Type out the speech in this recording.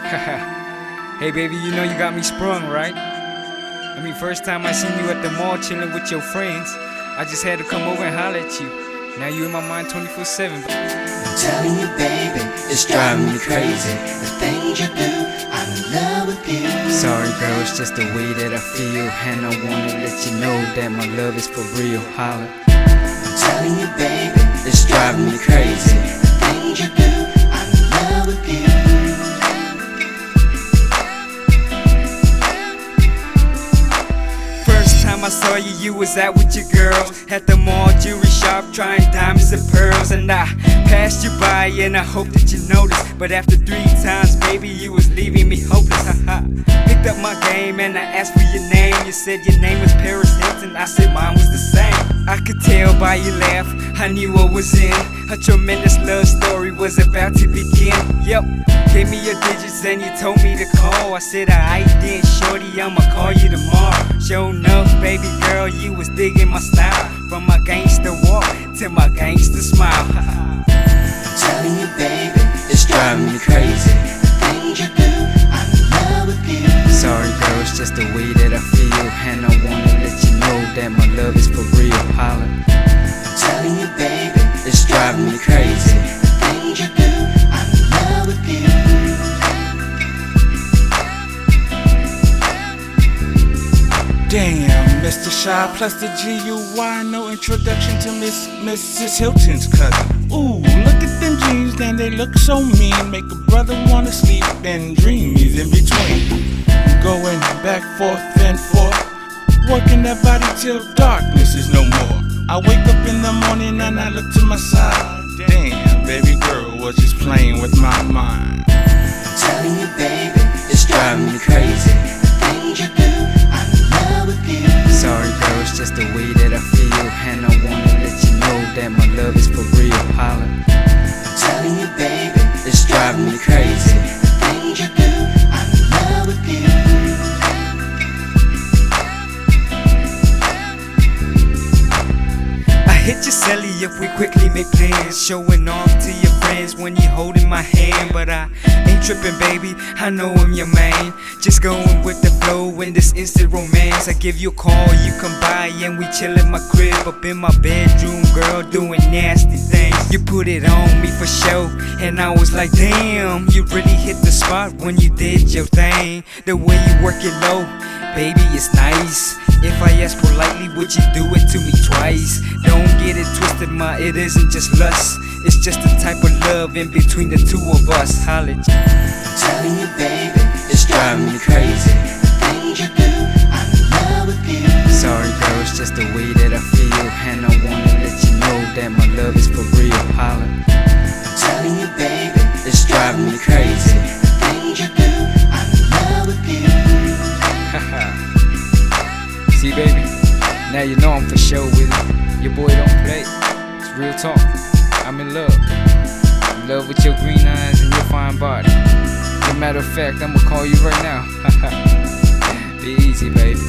Hey baby, you know you got me sprung, right? I mean, first time I seen you at the mall chilling with your friends, I just had to come over and holler at you. Now you in my mind 24/7. I'm telling you, baby, it's driving me crazy. The things you do, I'm in love with you. Sorry girl, it's just the way that I feel, and I wanna let you know that my love is for real. Holler. I'm telling you, baby, it's driving me crazy. The things you do, I'm in love with you. I saw you, you was out with your girls at the mall jewelry shop trying diamonds and pearls. And I passed you by and I hope that you noticed, but after 3 times, baby, you was leaving me hopeless. Picked up my game and I asked for your name. You said your name was Paris Hilton, I said mine was the same. I could tell by your laugh, I knew what was in. A tremendous love story was about to begin. Yep, gave me your digits and you told me to call. I said alright then, shorty, I'ma call you tomorrow. Sure enough, baby girl, you was digging my style. From my gangster walk to my gangster smile. I'm telling you, baby, it's driving me crazy. The things you do, I'm in love with you. Sorry girl, it's just the way that I feel, and I wanna let you know that my love is for real. Holler. I'm telling you, baby, it's driving me crazy. The things you do, I'm in love with you. Damn, Mr. Shy plus the GUY, no introduction to Mrs. Hilton's cousin. Ooh, look at them jeans, damn, they look so mean. Make a brother wanna sleep and dream he's in between. Going back, forth and forth, working that body till darkness is no more. I wake up in the morning and I look to my side. Damn, baby girl was just playing with my mind. I'm telling you, baby, it's driving me crazy. The things you do, I'm in love with you. Sorry girl, it's just the way that I feel, and I wanna let you know that my love is for real. Holler. I'm telling you, baby, it's driving me crazy. The things you do, I'm in love with you. Hit your celly if we quickly make plans. Showing off to your friends when you holding my hand. But I ain't tripping, baby, I know I'm your man. Just going with the flow in this instant romance. I give you a call, you come by and we chill in my crib. Up in my bedroom, girl, doing nasty things. You put it on me for show, and I was like, damn, you really hit the spot when you did your thing. The way you work it low, baby, it's nice. If I ask politely, would you do it to me twice? Don't get it twisted, it isn't just lust. It's just the type of love in between the two of us. Holla. I'm telling you, baby, it's driving me crazy. The things you do, I'm in love with you. Sorry girl, it's just the way that I feel, and I wanna let you know that my love is for real. Holla. I'm telling you, baby, it's driving me crazy. The things you do, I'm in love with you. See baby, now you know I'm for sure with it. Your boy don't play, it's real talk. I'm in love. In love with your green eyes and your fine body. As a matter of fact, I'ma call you right now. Be easy, baby.